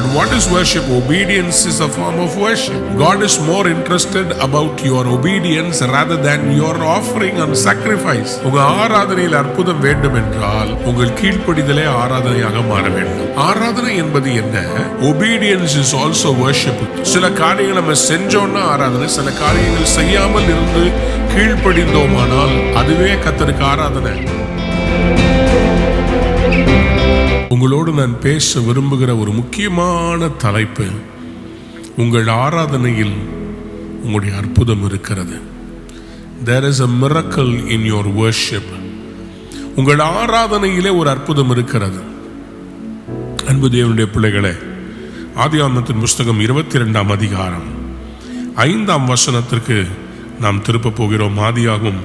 But what is worship? Obedience is a form of worship. God is more interested about your obedience rather than your offering and sacrifice. உங்க ஆராதனையில் அற்புதம் வேண்டும் என்றால் உங்கள் கீழ்ப்படிதலே ஆராதனையாக மாற வேண்டும். ஆராதனை என்பது என்ன? Obedience is also worship. சில காரியங்கள் நம்ம செஞ்சோம்னா ஆராதனை, சில காரியங்கள் செய்யாமல் இருந்து கீழ்ப்படிந்தோமானால் அதுவே கர்த்தருக்கு ஆராதனை. உங்களோடு நான் பேச விரும்புகிற ஒரு முக்கியமான தலைப்பு, உங்கள் ஆராதனையில் உங்களுடைய அற்புதம் இருக்கிறது. There is a miracle in your worship. உங்கள் ஆராதனையிலே ஒரு அற்புதம் இருக்கிறது. அன்பு தேவனுடைய பிள்ளைகளே, ஆதியாகமத்தின் புஸ்தகம் 22ஆம் அதிகாரம் 5ஆம் வசனத்திற்கு நாம் திருப்ப போகிறோம். ஆதியாகமம்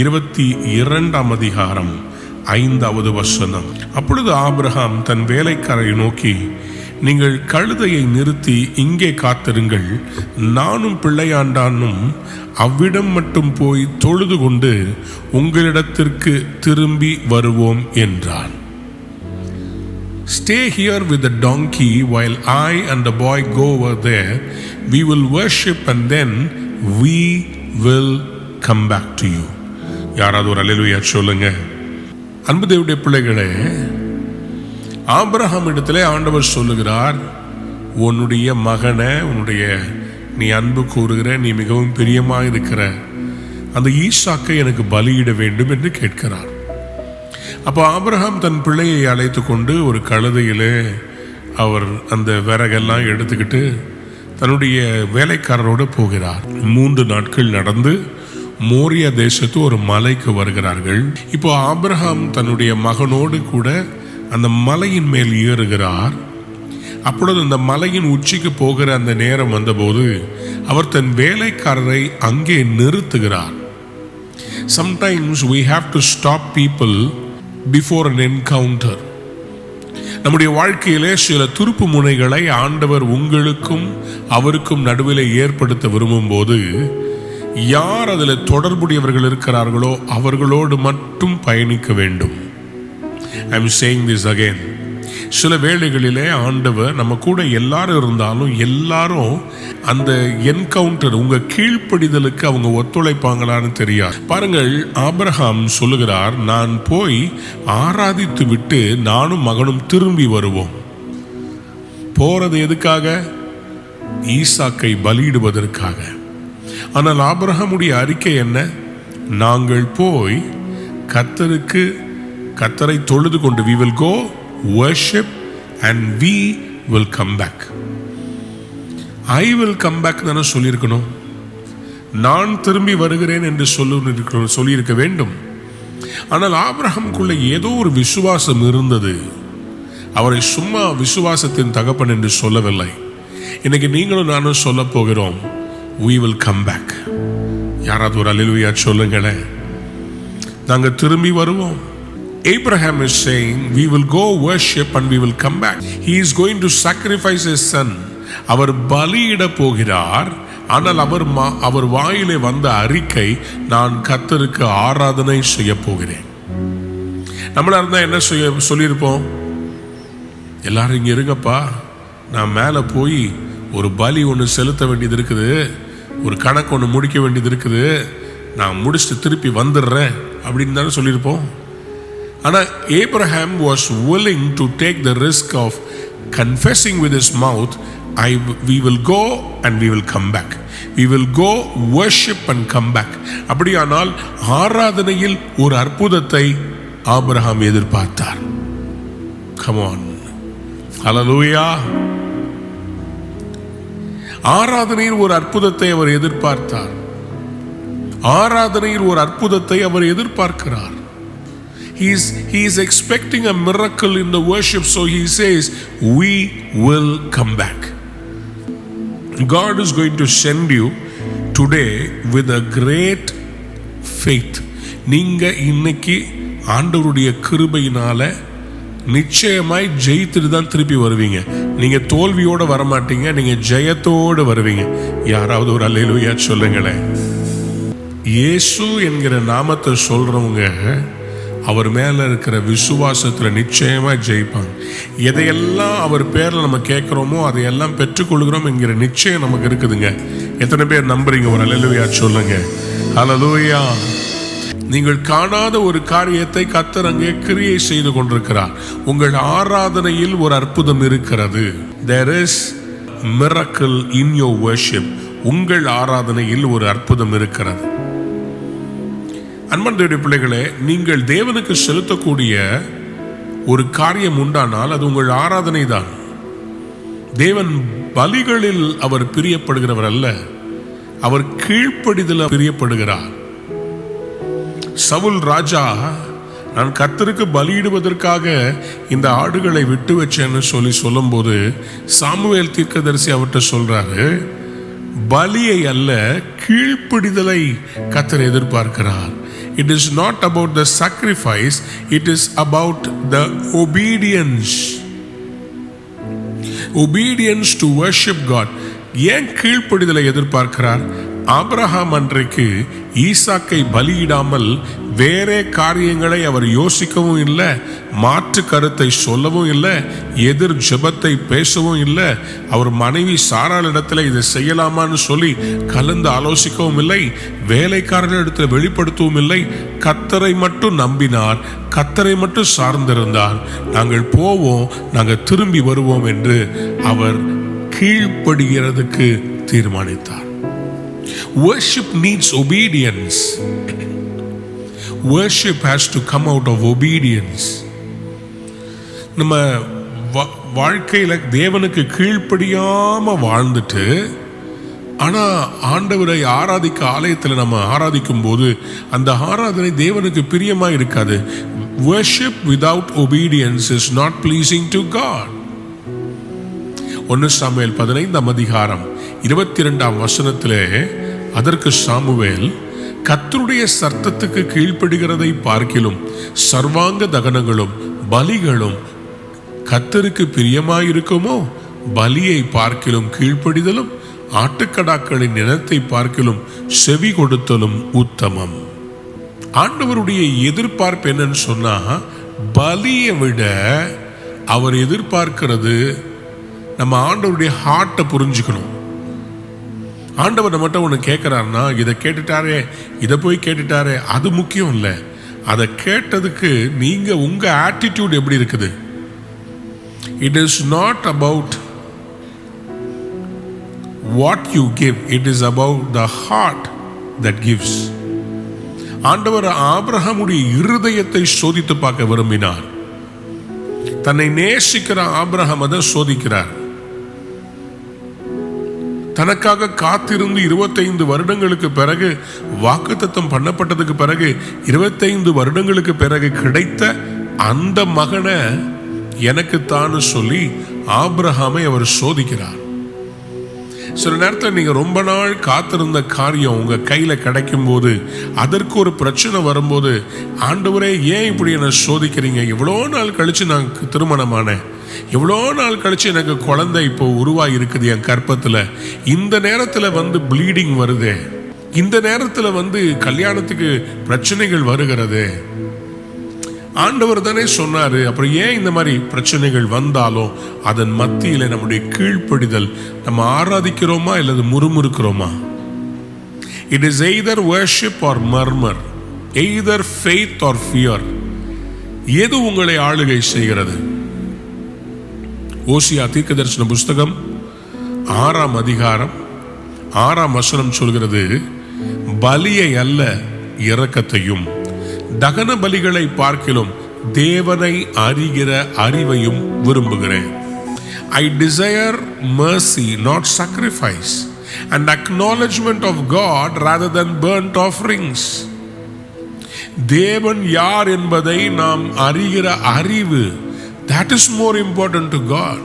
22ஆம் அதிகாரம் 5வது வசனம். அப்பொழுது ஆபிரகாம் தன் வேலைக்காரரை நோக்கி, நீங்கள் கழுதையை நிறுத்தி இங்கே காத்திருங்கள், நானும் பிள்ளையாண்டானும் அவ்விடம் மட்டும் போய் தொழுது கொண்டு உங்களிடத்திற்கு திரும்பி வருவோம் என்றான். Stay here with the donkey while I and the boy go over there. We will worship and then we will come back to you. யாராவது ஒரு அல்லேலூயா சொல்லுங்க. அன்பு தேவனுடைய பிள்ளைகளே, ஆபிரகாம் இடத்திலே ஆண்டவர் சொல்லுகிறார், உன்னுடைய மகனை, நீ அன்பு கூறுகிற, நீ மிகவும் பிரியமாக இருக்கிற அந்த ஈசாக்கை எனக்கு பலியிட வேண்டும் என்று கேட்கிறார். அப்போ ஆபிரகாம் தன் பிள்ளையை அழைத்து கொண்டு ஒரு கழுதையிலே அவர் அந்த விறகெல்லாம் எடுத்துக்கிட்டு தன்னுடைய வேலைக்காரரோடு போகிறார். 3 நாட்கள் நடந்து மோரியா தேசத்து ஒரு மலைக்கு வருகிறார்கள். இப்போ ஆபிரகாம் தன்னுடைய மகனோடு கூட அந்த மலையின் மேல் ஏறுகிறார். அப்பொழுது அந்த மலையின் உச்சிக்கு போகிற அந்த நேரம் வந்தபோது அவர் தன் வேலைக்காரரை அங்கே நிறுத்துகிறார். Sometimes we have to stop people before an encounter. நம்முடைய வாழ்க்கையிலே சில துருப்பு முனைகளை ஆண்டவர் உங்களுக்கும் அவருக்கும் நடுவில் ஏற்படுத்த விரும்பும் போது யார் அதில் தொடர்புடையவர்கள் இருக்கிறார்களோ அவர்களோடு மட்டும் பயணிக்க வேண்டும். I am saying this again. சில வேளைகளிலே ஆண்டவர் நம்ம கூட எல்லாரும் இருந்தாலும் எல்லாரும் அந்த என்கவுண்டர், உங்க கீழ்ப்படிதலுக்கு அவங்க ஒத்துழைப்பாங்களான்னு தெரியாது. பாருங்கள், ஆபிரகாம் சொல்லுகிறார், நான் போய் ஆராதித்து விட்டு நானும் மகனும் திரும்பி வருவோம். போறது எதுக்காக? ஈசாக்கை பலியிடுவதற்காக. ஆனால் ஆபிரகாமுடைய அறிக்கை என்ன? நாங்கள் போய் கர்த்தரை தொழுது கொண்டு we will go worship and we will come back. I will come back தானே சொல்லியிருக்கணும். நான் திரும்பி வருகிறேன் என்று சொல்லியிருக்க வேண்டும். ஆனால் ஆபிரகாமுக்குள்ள ஏதோ ஒரு விசுவாசம் இருந்தது. அவரை சும்மா விசுவாசத்தின் தகப்பன் என்று சொல்லவில்லை. இன்னைக்கு நீங்களும் நானும் சொல்ல போகிறோம், we will come back. யாராவது ஒரு அல்லேலூயா சொல்லுங்களேன். நாங்க திரும்பி வருவோம். Abraham is saying we will go worship and we will come back. He is going to sacrifice his son. அவர் பலியிட போகிறார். ஆனால் அவர் வாயிலே வந்த அறிக்கை, நான் கர்த்தருக்கு ஆராதனை செய்ய போகிறேன். நம்மளா இருந்தா என்ன சொல்லியிருப்போம்? எல்லாரும் இங்க இருங்கப்பா, நான் மேல போய் ஒரு பலி ஒன்று செலுத்த வேண்டியது இருக்குது, ஒரு கணக்கு ஒன்று முடிக்க வேண்டியது இருக்குது, நான் முடிச்சுட்டு திருப்பி வந்துடுறேன் அப்படின்னு தானே சொல்லியிருப்போம். ஆனால் Abraham was willing to take the risk of confessing with his mouth, we will go and we will come back. We will go worship and come back. அப்படியானால் ஆராதனையில் ஒரு அற்புதத்தை ஆபிரகாம் எதிர்பார்த்தார். Come on. Hallelujah. ஆராதனையில் ஒரு அற்புதத்தை அவர் எதிர்பார்த்தார். ஆராதனையில் ஒரு அற்புதத்தை அவர் எதிர்பார்க்கிறார். He is expecting a miracle in the worship, so he says we will come back. God is going to send you today with a great faith. நீங்க இன்னைக்கு ஆண்டவருடைய கிருபையினால நிச்சயமாய் ஜெயித்துட்டு தான் திருப்பி வருவீங்க. நீங்க தோல்வியோட வரமாட்டீங்க, நீங்க ஜெயத்தோடு வருவீங்க. யாராவது ஒரு அல்லேலூயா சொல்லுங்களேன். இயேசு என்கிற நாமத்தை சொல்றவங்க அவர் மேல இருக்கிற விசுவாசத்துல நிச்சயமா ஜெயிப்பாங்க. எதையெல்லாம் அவர் பேர்ல நம்ம கேட்கிறோமோ அதையெல்லாம் பெற்றுக்கொள்கிறோம் என்கிற நிச்சயம் நமக்கு இருக்குதுங்க. எத்தனை பேர் நம்புறீங்க? ஒரு அல்லேலூயா சொல்லுங்க. அல்லேலூயா. நீங்கள் காணாத ஒரு காரியத்தை கர்த்தர் அங்கே கிரியை செய்து கொண்டிருக்கிறார். உங்கள் ஆராதனையில் ஒரு அற்புதம் இருக்கிறது. There is miracle in your worship. உங்கள் ஆராதனையில் ஒரு அற்புதம் இருக்கிறது. அன்பான பிள்ளைகளே, நீங்கள் தேவனுக்கு செலுத்தக்கூடிய ஒரு காரியம் உண்டானால் அது உங்கள் ஆராதனை தான். தேவன் பலிகளில் அவர் பிரியப்படுகிறவர் அல்ல, அவர் கீழ்ப்படிதல் பிரியப்படுகிறார். சவுல் ராஜா, நான் கர்த்தருக்கு பலியிடுவதற்காக இந்த ஆடுகளை விட்டு வச்சேன்னு சொல்லும் போது சாமுவேல் தீர்க்கதரிசி அவர்கிட்ட சொல்றாரு, பலியை அல்ல கீழ்ப்படிதலை கர்த்தர் எதிர்பார்க்கிறார். It is not about the sacrifice, it is about the obedience. Obedience to worship God. ஏன் கீழ்ப்படிதலை எதிர்பார்க்கிறார்? ஆபிரகாம் அன்றைக்கு ஈசாக்கை பலியிடாமல் வேற காரியங்களை அவர் யோசிக்கவும் இல்லை, மாற்று கருத்தை சொல்லவும் இல்லை, எதிர் ஜெபத்தை பேசவும் இல்லை. அவர் மனைவி சாராளிடத்தில் இதை செய்யலாமான்னு சொல்லி கலந்து ஆலோசிக்கவும் இல்லை, வேலைக்காரர்களிடத்தில் வெளிப்படுத்தவும் இல்லை. கர்த்தரை மட்டும் நம்பினார், கர்த்தரை மட்டும் சார்ந்திருந்தார். நாங்கள் போவோம், நாங்கள் திரும்பி வருவோம் என்று அவர் கீழ்ப்படுகிறதுக்கு தீர்மானித்தார். Worship needs obedience. Worship has to come out of obedience. நம்ம வாழ்க்கையில தேவனுக்கு கீழ்ப்படியாம வாழ்ந்துட்டு, ஆனா ஆண்டவரை ஆராதிக்க ஆலயத்தில் நம்ம ஆராதிக்கும் போது அந்த ஆராதனை தேவனுக்கு பிரியமா இருக்காது. Worship without obedience is not pleasing to God. 1 Samuel 15 அதிகாரம் 22 வசனத்திலே அதற்கு சாமுவேல், கர்த்தருடைய சத்தத்துக்கு கீழ்ப்படுகிறதை பார்க்கிலும் சர்வாங்க தகனங்களும் பலிகளும் கர்த்தருக்கு பிரியமாயிருக்குமோ? பலியை பார்க்கிலும் கீழ்ப்படிதலும் ஆட்டுக்கடாக்களின் இனத்தை பார்க்கிலும் செவி கொடுத்தலும் உத்தமம். ஆண்டவருடைய எதிர்பார்ப்பு என்னன்னு சொன்னா, பலியை விட அவர் எதிர்பார்க்கிறது நம்ம ஆண்டவருடைய ஹார்ட்டை புரிஞ்சுக்கணும். ஆண்டவர் நம்மகிட்ட ஒன்று கேட்குறாருன்னா, இதை கேட்டுட்டாரே, இதை போய் கேட்டுட்டாரே, அது முக்கியம் இல்லை. அதை கேட்டதுக்கு நீங்க உங்க ஆட்டிடியூட் எப்படி இருக்குது? It is not about what you give, it is about the heart that gives. ஆண்டவர் ஆபிரகாமுடைய இருதயத்தை சோதித்து பார்க்க விரும்பினார். தன்னை நேசிக்கிற ஆபிரகாம் அதை சோதிக்கிறார். தனக்காக காத்திருந்து 25 வருடங்களுக்கு பிறகு, வாக்குத்தத்தம் பண்ணப்பட்டதுக்கு பிறகு 25 வருடங்களுக்கு பிறகு கிடைத்த அந்த மகனை எனக்கு தான் சொல்லி ஆபிரகாமை அவர் சோதிக்கிறார். சில நேரத்தில் நீங்க ரொம்ப நாள் காத்திருந்த காரியம் உங்க கையில கிடைக்கும் போது, அதற்கு ஒரு பிரச்சனை வரும்போது, ஆண்டவரே ஏன் இப்படி என்ன சோதிக்கிறீங்க? எவ்வளோ நாள் கழிச்சு நான் திருமணமானேன், எவ்வளோ நாள் கழிச்சு எனக்கு குழந்தை இப்போ உருவாகி இருக்குது என் கற்பத்தில், இந்த நேரத்தில் வந்து ப்ளீடிங் வருதே, இந்த நேரத்தில் வந்து கல்யாணத்துக்கு பிரச்சனைகள் வருகிறது. ஆண்டவர் தானே சொன்னாரு, அப்புறம் ஏன் இந்த மாதிரி பிரச்சனைகள் வந்தாலும் அதன் மத்தியில் நம்முடைய கீழ்ப்படிதல், நம்ம ஆராதிக்கிறோமா இல்லது முறுமுறுக்கிறோமா? It is either worship or murmur, either faith or fear. எது உங்களை ஆளுகை செய்கிறது? ஓசியா தீர்க்கதரிசன புஸ்தகம் 6 அதிகாரம் 6 வசனம் சொல்கிறது, பலியை அல்ல இரக்கத்தையும் தகன பலிகளை பார்க்கிலும் தேவனை அறிகிற அறிவையும் விரும்புகிறேன். I desire mercy, not sacrifice, and acknowledgement of God rather than burnt offerings. தேவன் யார் என்பதை நாம் அறிகிற அறிவு, that is more important to God.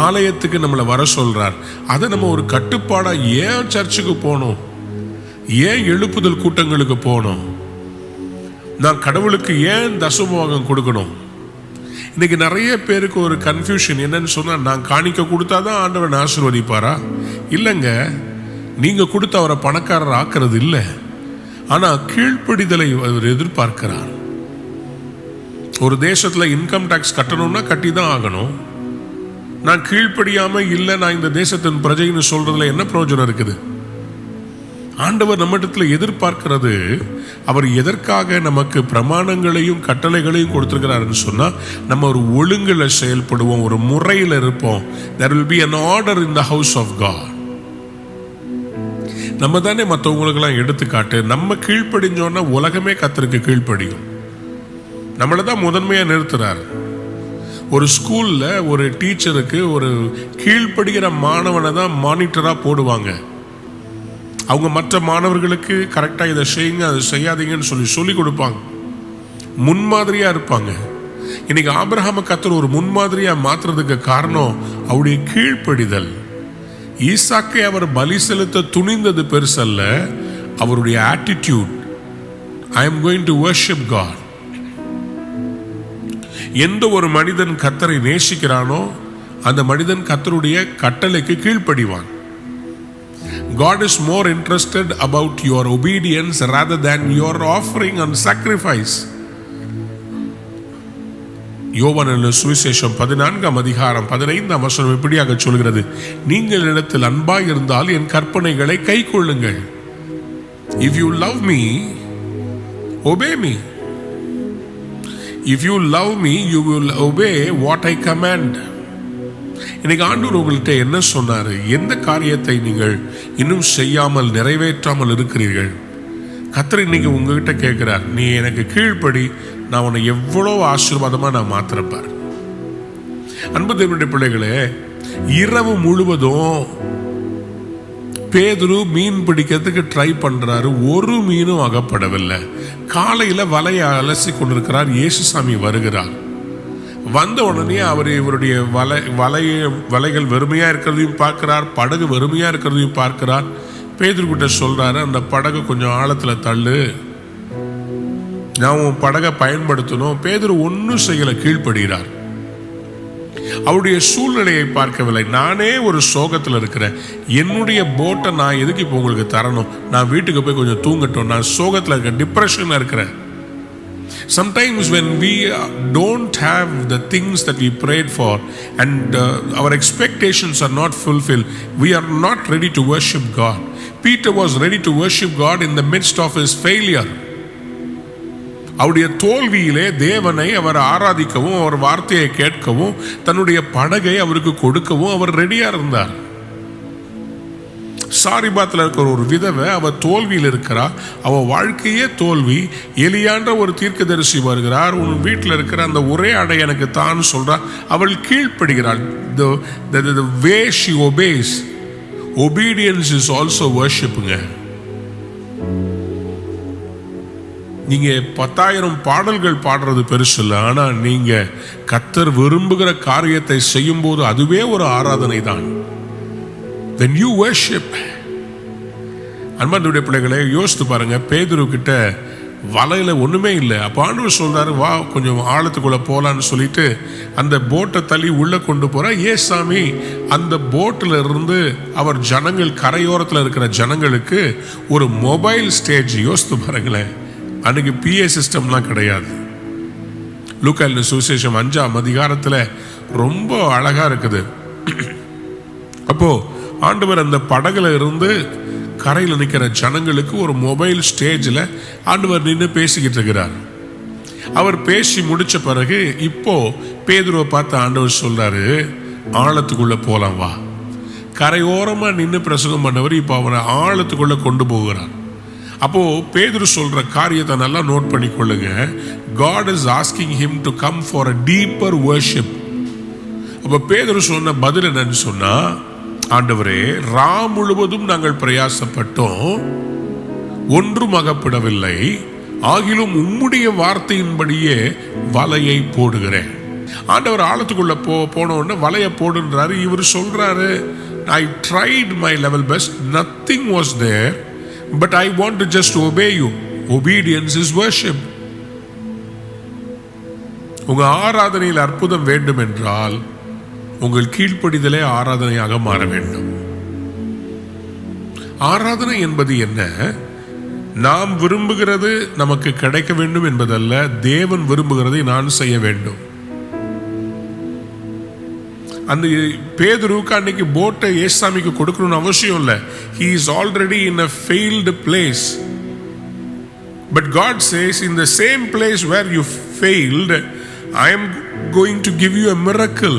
ஆலயத்துக்கு நம்மளை வர சொல்றார், அதை நம்ம ஒரு கட்டுப்பாடா ஏன் சர்ச்சுக்கு போனோம், ஏன் எழுப்புதல் கூட்டங்களுக்கு போனோம், நான் கடவுளுக்கு ஏன் தசமபாகம் கொடுக்கணும்? இன்னைக்கு நிறைய பேருக்கு ஒரு கன்ஃபியூஷன் என்னன்னு சொன்னா, நான் காணிக்க கொடுத்தாதான் ஆண்டவன் ஆசீர்வதிப்பாரா? இல்லைங்க, நீங்க கொடுத்து அவரை பணக்காரர் ஆக்குறது இல்லை, ஆனா கீழ்ப்படிதலை அவர் எதிர்பார்க்கிறார். ஒரு தேசத்துல இன்கம் டாக்ஸ் கட்டணும்னா கட்டி தான் ஆகணும். நான் கீழ்ப்படியாம இல்லை, நான் இந்த தேசத்தின் பிரஜைன்னு சொல்றதுல என்ன பிரயோஜனம் இருக்குது? ஆண்டவர் நம்மிடத்துல எதிர்பார்க்கிறது, அவர் எதற்காக நமக்கு பிரமாணங்களையும் கட்டளைகளையும் கொடுத்திருக்கிறாருன்னு சொன்னா, நம்ம ஒரு ஒழுங்குல செயல்படுவோம், ஒரு முறையில் இருப்போம். There will be an order in the house of God. நம்ம தானே மற்றவங்களுக்கெல்லாம் எடுத்துக்காட்டு. நம்ம கீழ்ப்படிஞ்சோன்னா உலகமே கர்த்தருக்கு கீழ்ப்படியும். நம்மளை தான் முதன்மையா நிறுத்துறாரு. ஒரு ஸ்கூல்ல ஒரு டீச்சருக்கு ஒரு கீழ்ப்படுகிற மாணவனை தான் மானிட்டரா போடுவாங்க. அவங்க மற்ற மாணவர்களுக்கு கரெக்டா இதை செய்யுங்க, அதை செய்யாதீங்கன்னு சொல்லி கொடுப்பாங்க. முன்மாதிரியா இருப்பாங்க. இன்னைக்கு ஆபிரகாம கர்த்தர் ஒரு முன்மாதிரியா மாத்துறதுக்கு காரணம் அவருடைய கீழ்ப்படிதல். ஈசாக்கை அவர் பலி செலுத்த துணிந்தது பெருசல்ல, அவருடைய attitude. I am going to worship God. எந்த ஒரு மனிதன் கர்த்தரை நேசிக்கிறானோ அந்த மனிதன் கர்த்தருடைய கட்டளைக்கு கீழ்ப்படிவான். God is more interested about your obedience rather than your offering and sacrifice. யோவான் சுவிசேஷம் 14ஆம் அதிகாரம் 15ஆம் வசனம் இப்படியாக சொல்கிறது, நீங்கள் இடத்தில் அன்பாய் இருந்தால் என் கற்பனைகளை கைக்கொள்ளுங்கள். If you love me, obey me. If you love me, you will obey what I command. இன்னைக்கு ஆண்டவர் உங்கள்கிட்ட என்ன சொன்னாரு? எந்த காரியத்தை நீங்கள் இன்னும் செய்யாமல் நிறைவேற்றாமல் இருக்கிறீர்கள்? கர்த்தர் இன்னைக்கு உங்ககிட்ட கேட்கிறார், நீ எனக்கு கீழ்ப்படி, நான் உன்னை எவ்வளவு ஆசீர்வாதமா நான் மாத்திரப்பார். அன்பு தேவனுடைய பிள்ளைகளே, இரவு முழுவதும் பேதுரு மீன் பிடிக்கிறதுக்கு ட்ரை பண்றாரு, ஒரு மீனும் அகப்படவில்லை. காலையில வலையை அலசி கொண்டிருக்கிறார். இயேசுசாமி வருகிறார். வந்த உடனே அவர் இவருடைய வலைகள் வெறுமையா இருக்கிறதையும் பார்க்கிறார், படகு வெறுமையா இருக்கிறதையும் பார்க்கிறார். பேதுரு கிட்ட சொல்றாரு, அந்த படகு கொஞ்சம் ஆழத்துல தள்ளு, நான் உன் படகை பயன்படுத்தணும். பேதுரு ஒன்னும் செய்யல, கீழ்ப்படுகிறார். அவருடைய சூழ்நிலையை பார்க்கவில்லை. நானே ஒரு சோகத்தில் இருக்கிறேன், என்னுடைய போட்டை நான் எதுக்கு இப்போ உங்களுக்கு தரணும்? நான் வீட்டுக்கு போய் கொஞ்சம் தூங்கட்டும், நான் சோகத்தில் இருக்கேன், டிப்ரெஷன்ல இருக்கிறேன். Sometimes when we don't have the things that we prayed for and our expectations are not fulfilled, we are not ready to worship God. Peter was ready to worship God in the midst of his failure. அவருடைய தோல்வியிலே தேவனை அவர் ஆராதிக்கவும், அவர் வார்த்தையை கேட்கவும், தன்னுடைய படகை அவருக்கு கொடுக்கவும் அவர் ரெடியா இருந்தார். சாரிபாத்தில் இருக்கிற ஒரு விதவை, அவ தோல்வியில் இருக்கிறார், அவ வாழ்க்கையே தோல்வி. எலியான்ற ஒரு தீர்க்கதரிசி வருகிறார், உன் வீட்டில் இருக்கிற அந்த ஒரே அடை எனக்கு தான் சொல்றார். அவள் கீழ்ப்படுகிறாள். The way she obeys, obedience is also worshipங்க. நீங்க 10,000 பாடல்கள் பாடுறது பெருசு இல்லை, ஆனா நீங்க கர்த்தர் விரும்புகிற காரியத்தை செய்யும் போது அதுவே ஒரு ஆராதனை தான். When you worship, அன்பார்ந்த பிள்ளைகளே, யோசித்து பாருங்க. பேதுரு கிட்ட வலையில ஒண்ணுமே இல்லை. அப்ப ஆண்டவர் சொல்றாரு, வா கொஞ்சம் ஆழத்துக்குள்ள போலான்னு சொல்லிட்டு அந்த போட்டை தள்ளி உள்ள கொண்டு போற. ஏசாமி அந்த போட்டில் இருந்து அவர் ஜனங்கள், கரையோரத்தில் இருக்கிற ஜனங்களுக்கு ஒரு மொபைல் ஸ்டேஜ். யோசித்து பாருங்களேன், அன்னைக்கு PA சிஸ்டம்லாம் கிடையாது. லூக்கா சுவிசேஷம் 5ஆம் அதிகாரத்தில் ரொம்ப அழகா இருக்குது. அப்போ ஆண்டவர் அந்த படகுல இருந்து கரையில் நிற்கிற ஜனங்களுக்கு ஒரு மொபைல் ஸ்டேஜில் ஆண்டவர் நின்று பேசிக்கிட்டு இருக்கிறார். அவர் பேசி முடிச்ச பிறகு இப்போ பேதுருவை பார்த்து ஆண்டவர் சொல்றாரு, ஆழத்துக்குள்ள போலாம் வா. கரையோரமா நின்று பிரசங்கம் பண்ணவர் இப்போ அவனை ஆழத்துக்குள்ள கொண்டு போகிறார். அப்போ பேதுரு சொல்ற காரியத்தை நல்லா நோட் பண்ணி கொள்ளுங்க. God is asking him to come for a deeper worship. அப்ப பேதுரு சொன்ன பதில் என்னன்னு சொன்னா, ஆண்டவரே, ரா முழுவதும் நாங்கள் பிரயாசப்பட்டோம், ஒன்றும் அகப்படவில்லை, ஆகிலும் உம்முடைய வார்த்தையின்படியே வலையை போடுகிறேன். ஆண்டவர் ஆழத்துக்குள்ள போன உடனே வலையை போடுன்றாரு. இவர் சொல்றாரு, I tried my level best, nothing was there, but I want to just obey you. Obedience is worship. உங்க ஆராதனையில் அற்புதம் வேண்டும் என்றால் உங்கள் கீழ்ப்படிதலே ஆராதனையாக மாற வேண்டும். ஆராதனை என்பது என்ன? நாம் விரும்புகிறது நமக்கு கிடைக்க வேண்டும் என்பதல்ல, தேவன் விரும்புகிறதை நான் செய்ய வேண்டும். அந்த பேதுருவுக்கு அன்னைக்கு போட்டை ஏசாமிக்கு கொடுக்கணும்னு அவசியம் இல்லை. He is already in a failed place. But God says, in the same place where you failed, I am going to give you a miracle.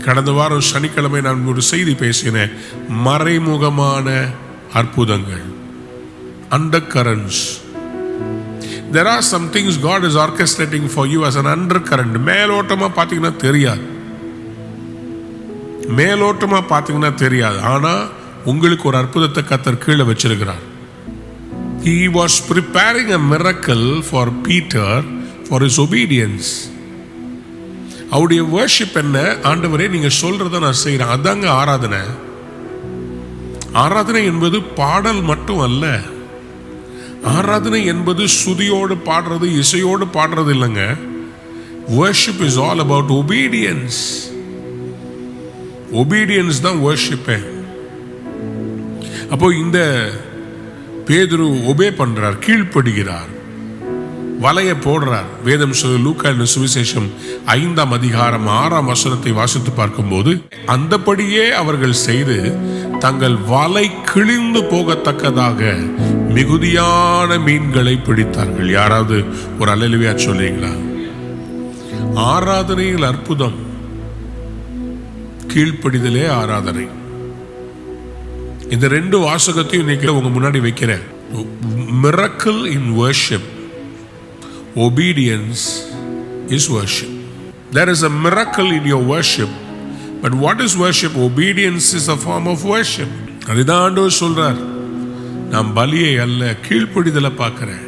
கடந்த வாரம் சனிக்கிழமை நான் ஒரு செய்தி பேசினேன். மறைமுகமான அற்புதங்கள், undercurrents. There are some things God is orchestrating for you as an undercurrent. மேலோட்டமா பார்த்தீங்கன்னா தெரியாது, மேலோட்டமா பார்த்தீங்கன்னா தெரியாது. ஆனா உங்களுக்கு ஒரு அற்புதத்தை கர்த்தர் கீழே வச்சிருக்கிறார். He was preparing a miracle for Peter for his obedience. அவருடைய worship என்ன? ஆண்டவரே நீங்க சொல்றத நான் செய்றேன். அதாங்க ஆராதனை. ஆராதனை என்பது பாடல் மட்டும் அல்ல. ஆராதனை என்பது சுதியோடு பாடுறது, இசையோடு பாடுறது இல்லைங்க. worship is all about obedience. obedience தான் worship. அப்போ இந்த பேதுரு ஒபே பண்றார், கீழ்ப்படுகிறார், வலைய போடுறார். வேதம் லூக்கா சுவிசேஷம் 5ஆம் அதிகாரம் 6ஆம் வசனத்தை வாசித்து பார்க்கும்போது, அந்தபடியே அவர்கள் செய்து தங்கள் வலை கிழிந்து போகத்தக்கதாக மிகுதியான மீன்களை பிடித்தார்கள். யாராவது ஒரு அல்லேலூயா சொல்றீங்களா? ஆராதனையில் அற்புதம், கீழ்ப்படிதலே ஆராதனை. இந்த ரெண்டு வாசகத்தையும் இன்னைக்கு உங்க முன்னாடி வைக்கிறேன். miracle in worship, obedience is worship. There is a miracle in your worship, but what is worship? Obedience is a form of worship. அதுதான் ஆண்டவர் சொல்றார், நான் பலியை அல்ல கீழ்ப்படிதலை பார்க்கிறேன்.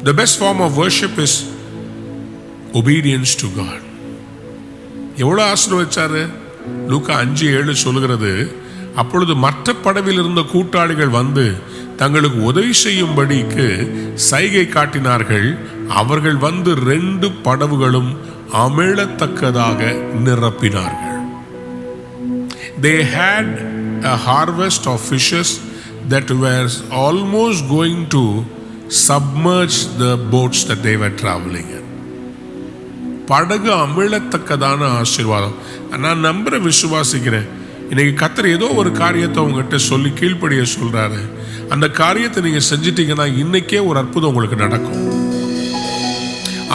The best form of worship is obedience to God. எவ்வளவு ஆசீர்வதிச்சாரு? லூக்கா 5:7 சொல்லுகிறது, அப்பொழுது மற்ற படவில் இருந்த கூட்டாளிகள் வந்து தங்களுக்கு உதவி செய்யும்படிக்கு சைகை காட்டினார்கள். அவர்கள் வந்து 2 படவுகளும் அமிழத்தக்கதாக நிரப்பினார்கள். They had a harvest of fishes that were almost going to submerge the boats that they were traveling in. படகு அமிழத்தக்கதான ஆசீர்வாதம். நான் நம்புற விசுவாசிக்கிறேன், இன்னைக்கு கர்த்தர் ஏதோ ஒரு காரியத்தை உங்ககிட்ட சொல்லி கீழ்ப்படிய சொல்றாரு. அந்த காரியத்தை நீங்க செஞ்சிட்டீங்கன்னா இன்னைக்கே ஒரு அற்புதம் உங்களுக்கு நடக்கும்.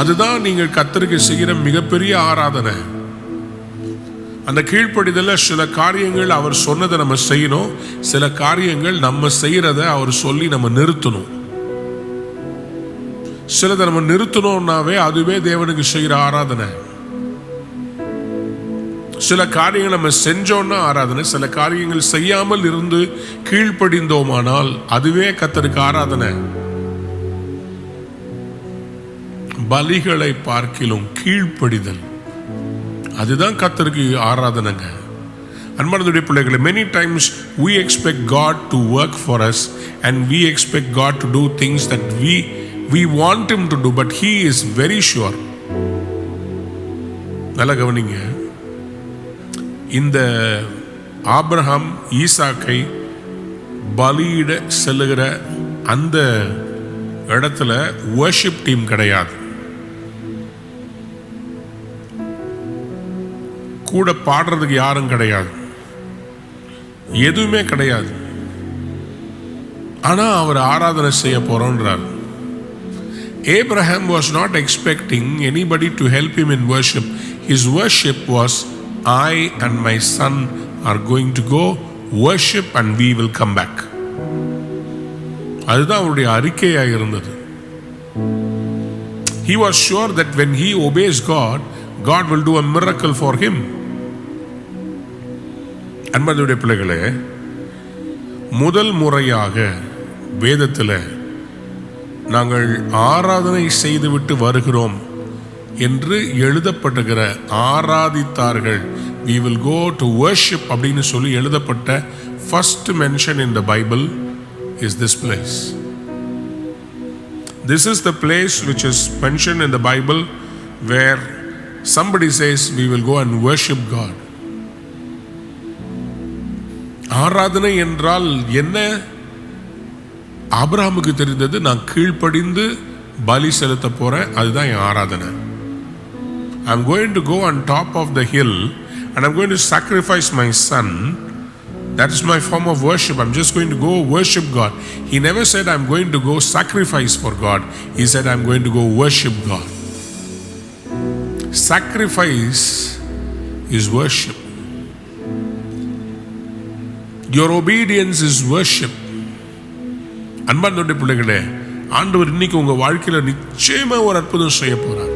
அதுதான் நீங்கள் கர்த்தருக்கு செய்கிற மிகப்பெரிய ஆராதனை. அந்த கீழ்ப்படிதல சில காரியங்கள் அவர் சொன்னதை நம்ம செய்யணும், சில காரியங்கள் நம்ம செய்யறத அவர் சொல்லி நம்ம நிறுத்தணும். சிலதை நம்ம நிறுத்தணும்னாவே அதுவே தேவனுக்கு செய்கிற ஆராதனை. சில காரியங்கள் நம்ம செஞ்சோம்னா ஆராதனை, சில காரியங்கள் செய்யாமல் இருந்து கீழ்ப்படிந்தோமானால் அதுவே கர்த்தருக்கு ஆராதனை. பலிகளை பார்க்கிலும் கீழ்ப்படிதல், அதுதான் கர்த்தருக்கு ஆராதனைங்க. அன்பானவருடைய பிள்ளைகளே, many times we expect God to work for us and we expect God to do things that we want him to do, but he is very sure. நல்ல கவனிங்க, இந்த ஆபிரகாம் ஈசாக்கை பலியிட செல்லுகிற அந்த இடத்துல வர்ஷிப் டீம் கிடையாது, கூட பாடுறதுக்கு யாரும் கிடையாது, எதுவுமே கிடையாது. ஆனா அவர் ஆராதனை செய்ய போறோன்றார். Abraham was not expecting anybody to help him in worship. His worship was, I and my son are going to go worship and we will come back. அதுதான் அவருடைய அறிக்கையாக இருந்தது. He was sure that when he obeys God, God will do a miracle for him. அன்பார்ந்த பிள்ளைகளே, முதல் முறையாக வேதத்தில் நாங்கள் ஆராதனை செய்துவிட்டு வருகிறோம் என்று எழுதப்பட்டுகிற ஆராதித்தார்கள், we will go to worship அப்படின்னு சொல்லி எழுதப்பட்ட first mention in the Bible is this place. This is the place which is mentioned in the Bible where somebody says we will go and worship God. ஆராதனை என்றால் என்ன? ஆபிரகாமுக்கு தெரிந்தது, நான் கீழ்ப்படிந்து பலி செலுத்த போறேன், அதுதான் என் ஆராதனை. I'm going to go on top of the hill and I'm going to sacrifice my son. That is my form of worship. I'm just going to go worship God. He never said I'm going to go sacrifice for God. He said I'm going to go worship God. Sacrifice is worship. Your obedience is worship. அன்பார்ந்த பிள்ளைகளே, ஆண்டவர் இன்னைக்கு உங்க வாழ்க்கையில நிச்சயமா ஒரு அற்புதம் செய்ய போறார்.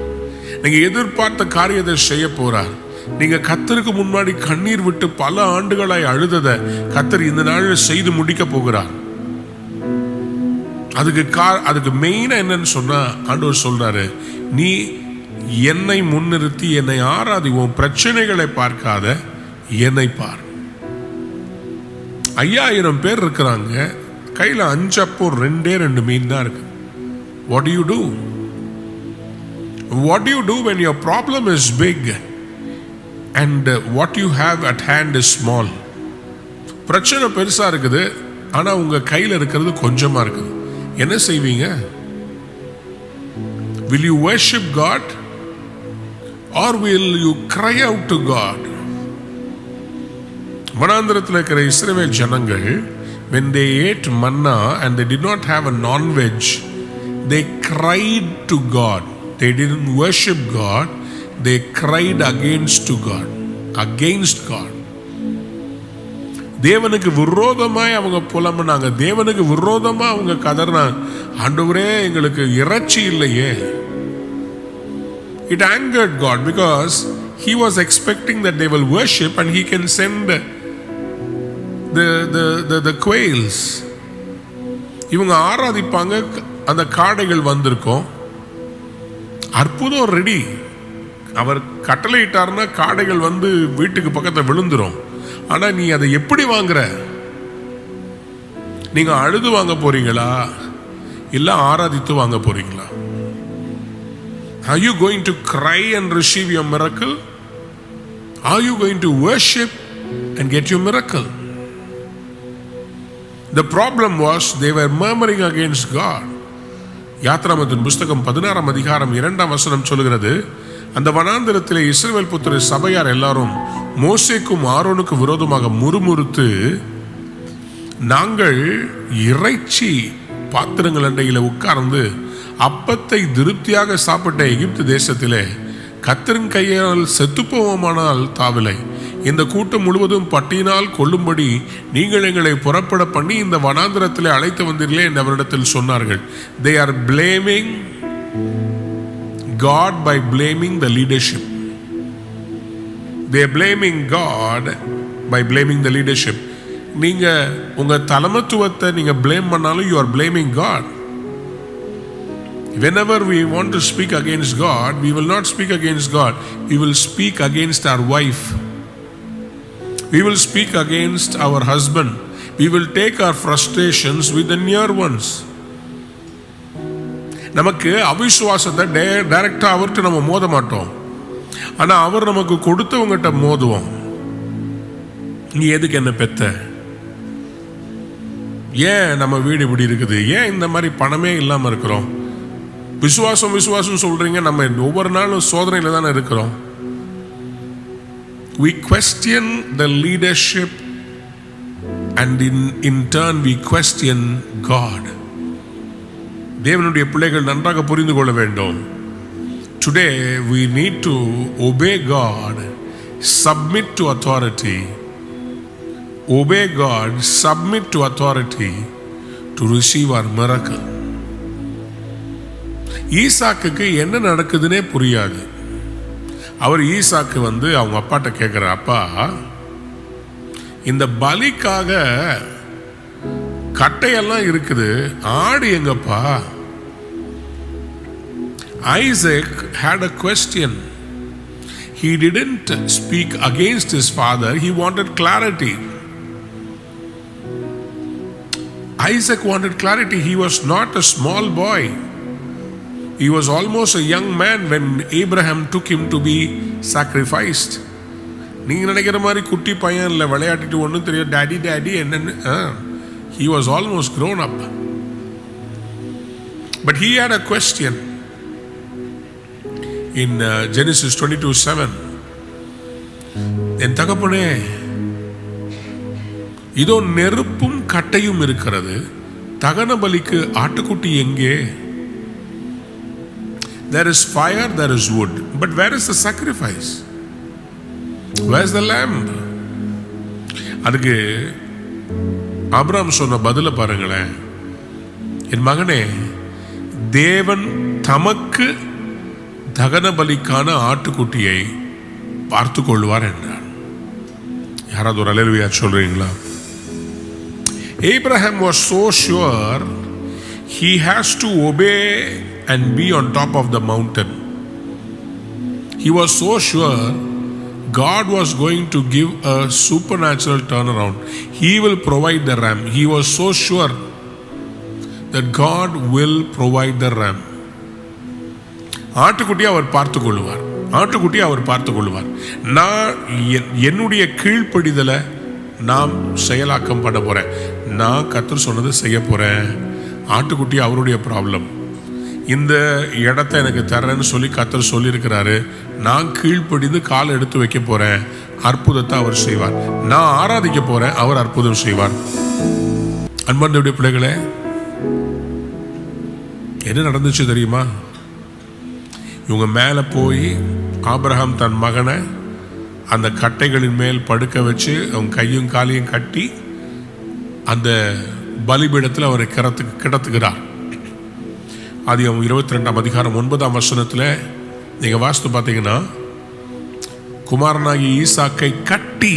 நீங்க எதிர்பார்த்த காரியத்தை செய்ய போறார். நீங்க கர்த்தருக்கு முன்னாடி கண்ணீர் விட்டு பல ஆண்டுகளாய் அழுதத கர்த்தர் இந்த நாளில் செய்து முடிக்க போகிறார். அதுக்கு மெயினா என்னன்னு சொன்னா, ஆண்டவர் சொல்றாரு, நீ என்னை முன்னிறுத்தி என்னை ஆராதி, உன் பிரச்சனைகளை பார்க்காத என்னை பார். 5000 பேர் இருக்கிறாங்க, கையில 5 அப்பம் 2 மீன் தான் இருக்கு. What do you do? What do you do when your problem is big and what you have at hand is small? பிரச்சனை பெருசா இருக்குது, ஆனா உங்க கையில இருக்கிறது கொஞ்சமா இருக்குது. என்ன செய்வீங்க? Will you worship God or will you cry out to God? வனாந்திரத்தில் இருக்கிற இஸ்ரவேல் ஜனங்கள், when they ate manna and they did not have a non-veg, they cried to God. They didn't worship God, they cried against God. தேவனுக்கு விரோதமாய் அவங்க புலம்புனாங்க, தேவனுக்கு விரோதமா அவங்க கதறினாங்க, ஆண்டவரே எங்களுக்கு இறைச்சி இல்லையே. It angered God because he was expecting that they will worship and he can send the quails. இவங்க ஆராதிப்பாங்க, அந்த காடைகள் வந்திருக்கும், அற்புதம் ரெடி. அவர் கட்டளையிட்டார்னா காடைகள் வந்து வீட்டுக்கு பக்கத்துல விழுந்துரும். ஆனா நீ அதை எப்படி வாங்குற? நீங்க அழுது வாங்க போறீங்களா இல்ல ஆராதித்து வாங்க போறீங்களா? Are you going to cry and receive your miracle? Are you going to worship and get your miracle? The problem was they were murmuring against God. யாத்ராமத்தின் புஸ்தகம் 16 அதிகாரம் 2 சொல்லுகிறது, அந்த வனாந்திரத்திலே இஸ்ரவேல் புத்திரர் சபையார் எல்லாரும் மோசேக்கும் ஆரோனுக்கு விரோதமாக முறுமுறுத்து, நாங்கள் இறைச்சி பாத்திரங்கள் அண்டையில உட்கார்ந்து அப்பத்தை திருப்தியாக சாப்பிட்ட எகிப்து தேசத்திலே கர்த்தரின் கையால் செத்துப்போவோமானால் தாவிலை, இந்த கூட்டம் முழுவதும் பட்டியினால் கொல்லும்படி நீங்கள் எங்களை புறப்பட பண்ணி இந்த வனாந்திரத்திலே அழைத்து வந்தீர்களே என்று அவரிடத்தில் சொன்னார்கள். They are blaming God by blaming the leadership. They are blaming God by blaming the leadership. நீங்க உங்க தலைமைத்துவத்தை நீங்க blame பண்ணாலும் you are blaming God. Whenever we want to speak against God, we will not speak against God. We will speak against our wife. We will speak against our husband. We will take our frustrations with the near ones. நமக்கு அவிசுவாசத்தை டைரக்டா அவர்கிட்ட நம்ம மோத மாட்டோம், ஆனா அவர் நமக்கு கொடுத்தவங்கிட்ட மோதுவோம். நீ எதுக்கு என்ன பெத்த? ஏன் நம்ம வீடு இப்படி இருக்குது? ஏன் இந்த மாதிரி பணமே இல்லாம இருக்கிறோம்? விசுவாசம் சொல்றீங்க, நம்ம ஒவ்வொரு நாளும் சோதனையில தானே இருக்கிறோம். We question the leadership and in turn we question God. தேவனுடைய பிள்ளைகள் நன்றாக புரிந்து கொள்ள வேண்டும். Today we need to obey God, submit to authority. Obey God, submit to authority to receive our miracle. ஈசாக்குக்கு என்ன நடக்குதுன்னே புரியாது. அவர் ஈசாக்கு வந்து அவங்க அப்பாட்ட கேட்கிற, அப்பா இந்த பலிக்காக கட்டையெல்லாம் இருக்குது, ஆடு எங்கப்பா? Isaac had a question. He didn't speak against his father, he wanted clarity. Isaac wanted clarity. He was not a small boy. He was almost a young man when Abraham took him to be sacrificed. நீங்க நினைக்கிற மாதிரி குட்டி பையன் இல்லை, விளையாடிட்டு ஒன்றும் தெரியும் daddy daddy என்னன்னு. He was almost grown up. But he had a question in Genesis 22:7. என் தகப்பனே, இதோ நெருப்பும் கட்டையும் இருக்கிறது, தகன பலிக்கு ஆட்டுக்குட்டி எங்கே? There is fire, there is wood, but where is the sacrifice? Where is the lamb? அதுக்கு ஆபிரகாம் சொன்ன பதில பாருங்களேன். என் மகனே, தேவன் தமக்கு தகன பலிக்கான ஆட்டுக்குட்டியை பார்த்து கொள்வார் என்றார். யாராவது ஒரு அல்லேலூயா சொல்றீங்களா? Abraham was so sure he has to obey and be on top of the mountain. He was so sure God was going to give a supernatural turnaround. He will provide the ram. He was so sure that God will provide the ram. ஆட்டுக்குட்டியை அவர் பார்த்துக் கொள்வார், ஆட்டுக்குட்டியை அவர் பார்த்துக் கொள்வார். நான் என்னுடைய கீழ்ப்படிதலை நாம் செயலாக்கம் பண்ண போறேன். நான் கர்த்தர் சொன்னது செய்ய போறேன். ஆட்டுக்குட்டி அவருடைய ப்ராப்ளம். இந்த இடத்தை எனக்கு தரேன்னு சொல்லி கர்த்தர் சொல்லியிருக்கிறாரு. நான் கீழ்ப்படிந்து காலை எடுத்து வைக்க போறேன். அற்புதத்தை அவர் செய்வார். நான் ஆராதிக்க போறேன், அவர் அற்புதம் செய்வார். அன்பார்ந்தவருடைய பிள்ளைகளே, என்ன நடந்துச்சு தெரியுமா? இவங்க மேலே போய் ஆபிரகாம் தன் மகனை அந்த கட்டைகளின் மேல் படுக்க வச்சு அவங்க கையும் காலையும் கட்டி அந்த பலிபீடத்தில் அவரை கிடத்துகிறார். அது 22ஆம் அதிகாரம் 9ஆம் வசனத்தில் நீங்கள் வாசித்து பார்த்தீங்கன்னா, குமாரனாகி ஈசாக்கை கட்டி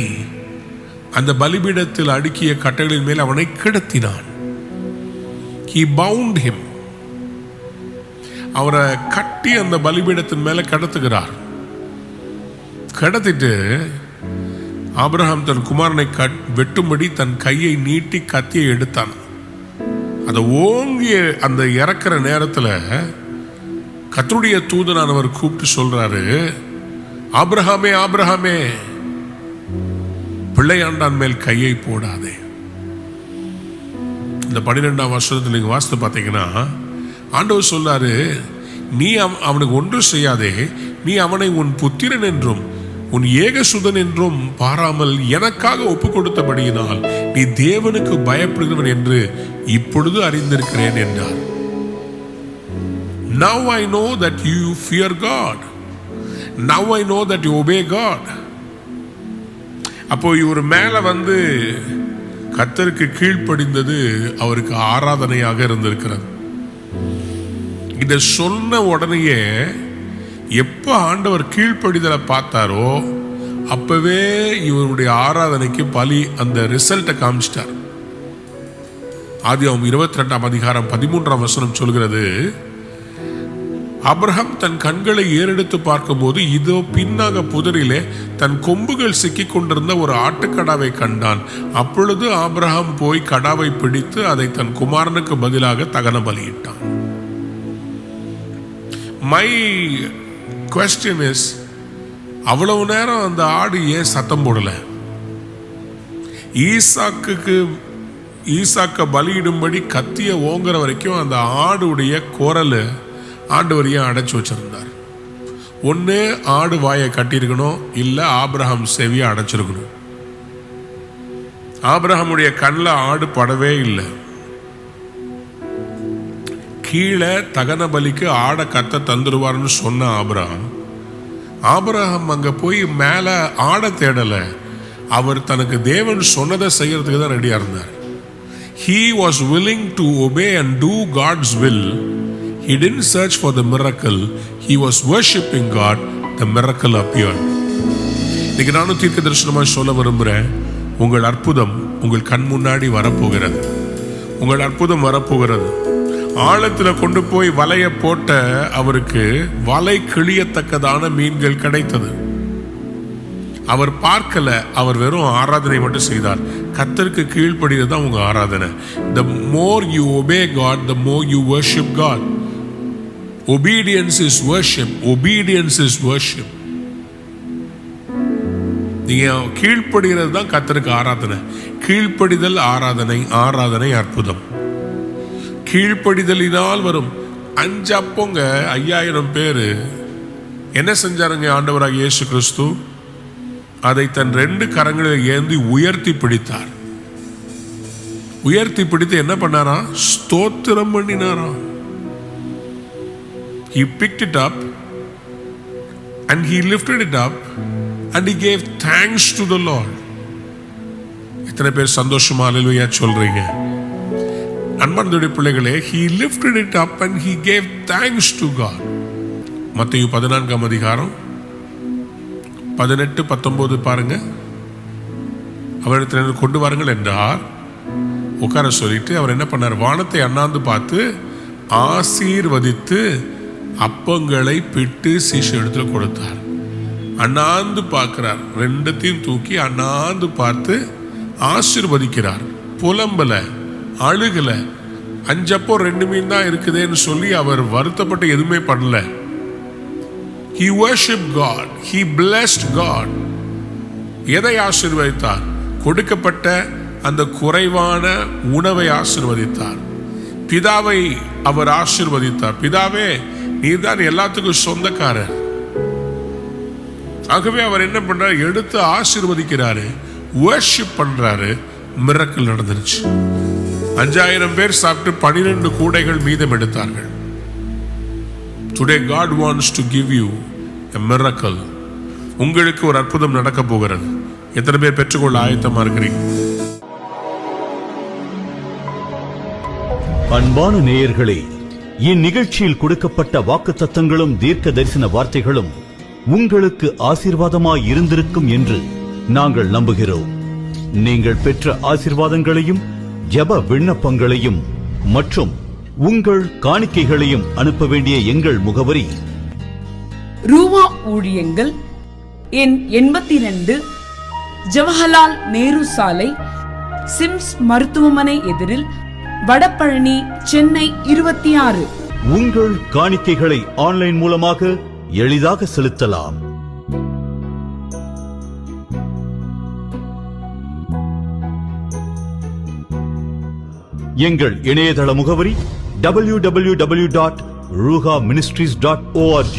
அந்த பலிபீடத்தில் அடுக்கிய கட்டைகளின் மேல் அவனை கிடத்தினான். He bound him. அவரை கட்டி அந்த பலிபீடத்தின் மேல கடத்துகிறார். கடத்திட்டு ஆபிரகாம் தன் குமாரனை வெட்டும்படி தன் கையை நீட்டி கத்தியை எடுத்தான். அதை ஓங்கிய அந்த இறக்கிற நேரத்தில் கர்த்தருடைய தூதனானவர் கூப்பிட்டு சொல்றாரு, ஆபிரகாமே, ஆபிரகாமே, பிள்ளையாண்டான் மேல் கையை போடாதே. இந்த 12ஆம் வருஷத்துல நீங்க வாசித்து பார்த்தீங்கன்னா, ஆண்டவர் சொல்றாரு, நீ அவனுக்கு ஒன்றும் செய்யாதே, நீ அவனை உன் புத்திரன் என்றும் உன் ஏகசுதன் என்றும் பாராமல் எனக்காக ஒப்பு கொடுத்தபடியினால் நீ தேவனுக்கு பயப்படுகிறவன் என்று இப்பொழுது அறிந்திருக்கிறேன் என்றார். Now I know that you fear God. Now I know that you obey God. அப்போ இவர் மேல வந்து கர்த்தருக்கு கீழ்ப்படிந்தது அவருக்கு ஆராதனையாக இருந்திருக்கிறது. இதை சொன்ன உடனேயே எப்ப ஆண்டவர் கீழ்ப்படிதலை பார்த்தாரோ அப்பவே இவருடைய ஆராதனைக்கு பலி அந்த ரிசல்ட்டை காமிச்சிட்டார். ஆதியாகமம் 22ஆம் அதிகாரம் 13ஆம் வசனம் சொல்கிறது, ஆபிரகாம் தன் கண்களை ஏறெடுத்து பார்க்கும்போது இதோ பின்னாக புதரிலே தன் கொம்புகள் சிக்கிக் கொண்டிருந்த ஒரு ஆட்டுக்கடாவை கண்டான். அப்பொழுது ஆபிரகாம் போய் கடாவை பிடித்து அதை தன் குமாரனுக்கு பதிலாக தகன பலியிட்டான். My question is, அவ்வளவு நேரம் அந்த ஆடு ஏன் சத்தம் போடல? ஈசாக்க பலியிடும்படி கத்திய ஓங்குற வரைக்கும் அந்த ஆடுடைய குரல் ஆண்டவரையும் அடைச்சு வச்சிருந்தார். ஒன்று ஆடு வாயை கட்டியிருக்கணும், இல்லை ஆபிரகாம் செவியை அடைச்சிருக்கணும். ஆபிரகாமுடைய கண்ணில் ஆடு படவே இல்லை. கீழே தகன பலிக்கு ஆடை கத்த தந்துடுவார்னு சொன்ன ஆபிரகாம் அங்க போய் மேல ஆடை தேடல. அவர் தனக்கு தேவன் சொன்னதை செய்யறதுக்கு தான் ரெடியா இருந்தார். He was willing to obey and do God's will. He didn't search for the miracle. He was worshiping God. The miracle appeared. இன்னைக்கு நானும் தீர்க்க தரிசனமாக சொல்ல விரும்புகிறேன், உங்கள் அற்புதம் உங்கள் கண் முன்னாடி வரப்போகிறது. உங்கள் அற்புதம் வரப்போகிறது. ஆழத்தில் கொண்டு போய் வலையை போட்ட அவருக்கு வலை கிழியத்தக்கதான மீன்கள் கிடைத்தது. அவர் பார்க்கல, அவர் வெறும் ஆராதனை மட்டும் செய்தார். கர்த்தருக்கு கீழ்ப்படிகிறது தான் உங்க ஆராதனை. The more you obey God, the more you worship God. Obedience is worship. Obedience is worship. நீங்க கீழ்ப்படுகிறது தான் கர்த்தருக்கு ஆராதனை. கீழ்ப்படிதல் ஆராதனை, ஆராதனை அற்புதம். கீழ்ப்படிதலினால் வரும் 5 அப்போங்க 5000 பேரு. என்ன செஞ்சாருங்க ஆண்டவராக இயேசு கிறிஸ்து? அதை தன் 2 கரங்களில் ஏந்தி உயர்த்தி பிடித்தார். உயர்த்தி பிடித்து என்ன பண்ணாரா? ஸ்தோத்திரம் பண்ணினாரா. He picked it up and he lifted it up and he gave thanks to the Lord. எத்தனை பேர் சந்தோஷமா அல்லேலூயா சொல்றீங்க? அன்பார்ந்த பிள்ளைகளே, he lifted it up and he gave thanks to God. மத்தேயு 14ஆம் அதிகாரம் 18-19 பாருங்க. அவரிடத்தில் கொண்டு வாருங்கள் என்றார். உட்கார சொல்லிட்டு அவர் என்ன பண்ணார்? வானத்தை அண்ணாந்து பார்த்து ஆசீர்வதித்து அப்பங்களை பிட்டு சீஷரிடத்தில் கொடுத்தார். அண்ணாந்து பார்க்கிறார். 2த்தையும் தூக்கி அண்ணாந்து பார்த்து ஆசீர்வதிக்கிறார். புலம்பல, அழுகல. 5 அப்போ 2 மீன் தான் இருக்குதேன்னு சொல்லி அவர் வருத்தப்பட்டு எதுவுமே பண்ணல. He worshiped God. He blessed God. எதை ஆசீர்வதித்தார்? கொடுக்கப்பட்ட அந்த குறைவான உணவை ஆசீர்வதித்தார். பிதாவை அவர் ஆசீர்வதித்தார். பிதாவே, நீர்தான் எல்லாத்துக்கும் சொந்தக்காரர். ஆகவே அவர் என்ன பண்றாரு? எடுத்து ஆசீர்வதிக்கிறாரு, வர்ஷிப் பண்றாரு. மிரக்கல் நடந்துருச்சு. 5000 பேர் சாப்பிட்டு 12 கூடைகள் மீதம் எடுத்தார்கள். Today God wants to give you a miracle. உங்களுக்கு ஒரு அற்புதம் நடக்க போகிறது. எத்தனை பேர் பெற்றுக்கொள்ள ஆயத்தமா இருக்கிறீங்க? அன்பான நேயர்களே, இந்நிகழ்ச்சியில் கொடுக்கப்பட்ட வாக்குத்தத்தங்களும் தீர்க்க தரிசன வார்த்தைகளும் உங்களுக்கு ஆசீர்வாதமாய் இருந்திருக்கும் என்று நாங்கள் நம்புகிறோம். நீங்கள் பெற்ற ஆசீர்வாதங்களையும் ஜெப விண்ணப்பங்களையும் மற்றும் உங்கள் காணிக்கைகளையும் அனுப்ப வேண்டிய எங்கள் முகவரி: ரூவா ஊழியங்கள், எண் 82, ஜவஹர்லால் நேரு சாலை, சிம்ஸ் மருத்துவமனை எதிரில், வடபழனி, சென்னை 26. உங்கள் காணிக்கைகளை ஆன்லைன் மூலமாக எளிதாக செலுத்தலாம். எங்கள் இணையதள முகவரி www.ruhaministries.org.